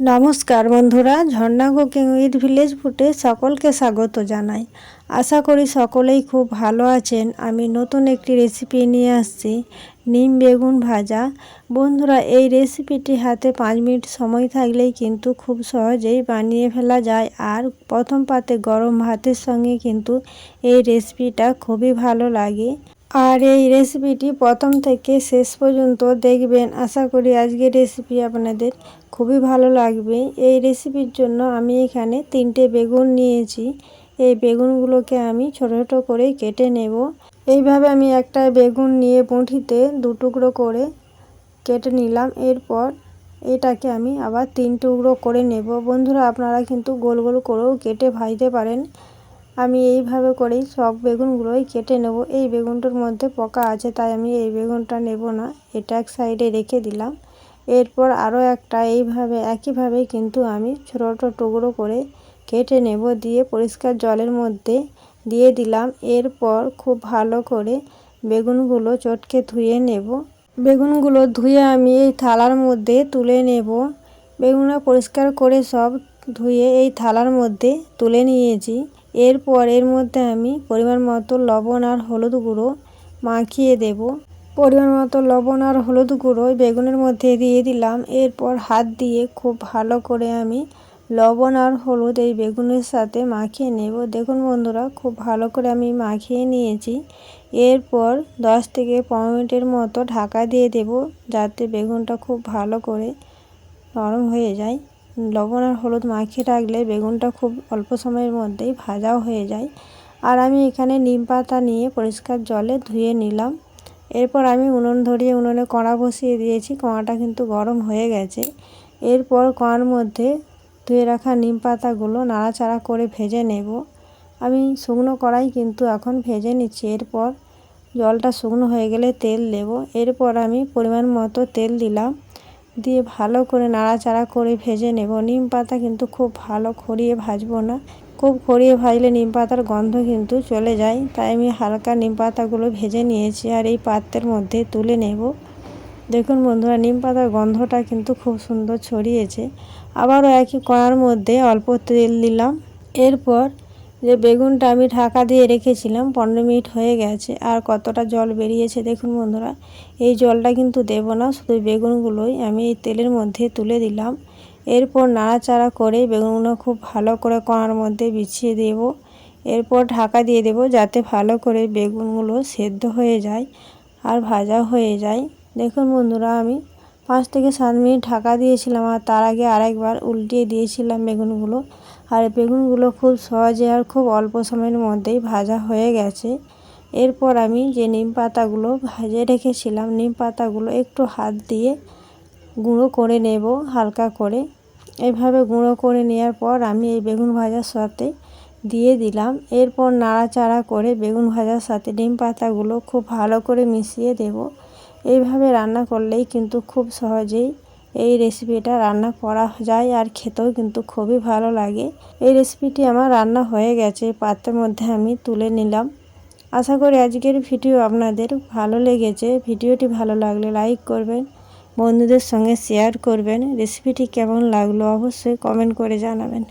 নমস্কার বন্ধুরা, ঝর্ণা cooking with village ফুডে সকলকে স্বাগত জানাই। আশা করি সকলেই খুব ভালো আছেন। আমি নতুন একটি রেসিপি নিয়ে আসছি, নিম বেগুন ভাজা। বন্ধুরা, এই রেসিপিটি হাতে 5 মিনিট সময় থাকলেই কিন্তু খুব সহজেই বানিয়ে ফেলা যায়। আর প্রথম পাতে গরম ভাতের সঙ্গে কিন্তু এই রেসিপিটা খুবই ভালো লাগে। আর এই রেসিপিটি প্রথম থেকে শেষ পর্যন্ত দেখবেন। আশা করি আজকের রেসিপি আপনাদের খুবই ভালো লাগবে। এই রেসিপির জন্য আমি এখানে 3টে বেগুন নিয়েছি। এই বেগুনগুলোকে আমি ছোট ছোট করে কেটে নেব। এইভাবে আমি একটা বেগুন নিয়ে মুঠিতে 2 টুকরো করে কেটে নিলাম। এরপর এটাকে আমি আবার 3 টুকরো করে নেব। বন্ধুরা, আপনারা কিন্তু গোল গোল করেও কেটে ভাজতে পারেন। আমি এইভাবে করেই সব বেগুনগুলোই কেটে নেব। এই বেগুনটার মধ্যে পোকা আছে, তাই আমি এই বেগুনটা নেব না, এটা এক সাইডে রেখে দিলাম। এরপর আরও একটা এইভাবে একইভাবে কিন্তু আমি ছোটো ছোটো টুকরো করে কেটে নেব, দিয়ে পরিষ্কার জলের মধ্যে দিয়ে দিলাম। এরপর খুব ভালো করে বেগুনগুলো চটকে ধুয়ে নেব। বেগুনগুলো ধুয়ে আমি এই থালার মধ্যে তুলে নেব। বেগুনটা পরিষ্কার করে সব ধুয়ে এই থালার মধ্যে তুলে নিয়েছি। এরপর এর মধ্যে আমি পরিমাণ মতো লবণ আর হলুদ গুঁড়ো মাখিয়ে দেব। পরিমাণ মতো লবণ আর হলুদ গুঁড়ো বেগুনের মধ্যে দিয়ে দিলাম। এরপর হাত দিয়ে খুব ভালো করে আমি লবণ আর হলুদ এই বেগুনের সাথে মাখিয়ে নেব। দেখুন বন্ধুরা, খুব ভালো করে আমি মাখিয়ে নিয়েছি। এরপর 10 থেকে 15 মিনিটের মতো ঢাকা দিয়ে দেব, যাতে বেগুনটা খুব ভালো করে নরম হয়ে যায়। লবণ আর হলুদ মাখিয়ে রাখলে বেগুনটা খুব অল্প সময়ের মধ্যেই ভাজাও হয়ে যায়। আর আমি এখানে নিম পাতা নিয়ে পরিষ্কার জলে ধুয়ে নিলাম। এরপর আমি উনুন ধরিয়ে উনুনে কড়া বসিয়ে দিয়েছি। কড়াটা কিন্তু গরম হয়ে গেছে। এরপর কড়ার মধ্যে ধুয়ে রাখা নিম পাতাগুলো নাড়াচাড়া করে ভেজে নেব। আমি শুকনো কড়াই কিন্তু এখন ভেজে নিচ্ছি। এরপর জলটা শুকনো হয়ে গেলে তেল দেব। এরপর আমি পরিমাণ মতো তেল দিলাম, দিয়ে ভালো করে নাড়াচাড়া করে ভেজে নেব। নিম পাতা কিন্তু খুব ভালো খড়িয়ে ভাজবো না, খুব খড়িয়ে ভাজলে নিম পাতার গন্ধ কিন্তু চলে যায়। তাই আমি হালকা নিম পাতাগুলো ভেজে নিয়েছি আর এই পাত্রের মধ্যে তুলে নেব। দেখুন বন্ধুরা, নিম পাতার গন্ধটা কিন্তু খুব সুন্দর ছড়িয়েছে। আবারও একই কড়ার মধ্যে অল্প তেল দিলাম। এরপর যে বেগুনটা আমি ঢাকা দিয়ে রেখেছিলাম 15 মিনিট হয়ে গেছে, আর কতটা জল বেরিয়েছে দেখুন বন্ধুরা। এই জলটা কিন্তু দেব না, শুধু বেগুনগুলোই আমি এই তেলের মধ্যে তুলে দিলাম। এরপর নাড়াচাড়া করে বেগুনগুলো খুব ভালো করে কড়ার মধ্যে বিছিয়ে দেব। এরপর ঢাকা দিয়ে দেব, যাতে ভালো করে বেগুনগুলো সেদ্ধ হয়ে যায় আর ভাজা হয়ে যায়। দেখুন বন্ধুরা, আমি 5 থেকে 7 মিনিট ঢাকা দিয়েছিলাম, আর তার আগে আরেকবার উল্টিয়ে দিয়েছিলাম বেগুনগুলো। আর বেগুনগুলো খুব সহজে আর খুব অল্প সময়ের মধ্যেই ভাজা হয়ে গেছে। এরপর আমি যে নিম পাতাগুলো ভেজে রেখেছিলাম, নিম পাতাগুলো একটু হাত দিয়ে গুঁড়ো করে নেব হালকা করে। এইভাবে গুঁড়ো করে নেওয়ার পর আমি এই বেগুন ভাজার সাথে দিয়ে দিলাম। এরপর নাড়াচাড়া করে বেগুন ভাজার সাথে নিম পাতাগুলো খুব ভালো করে মিশিয়ে দেব। এইভাবে রান্না করলেই কিন্তু খুব সহজেই এই রেসিপিটা রান্না করা যায়, আর খেতেও কিন্তু খুবই ভালো লাগে। এই রেসিপিটি আমার রান্না হয়ে গেছে, পাত্রের মধ্যে আমি তুলে নিলাম। আশা করি আজকের ভিডিও আপনাদের ভালো লেগেছে। ভিডিওটি ভালো লাগলে লাইক করবেন, বন্ধুদের সঙ্গে শেয়ার করবেন। রেসিপিটি কেমন লাগলো অবশ্যই কমেন্ট করে জানাবেন।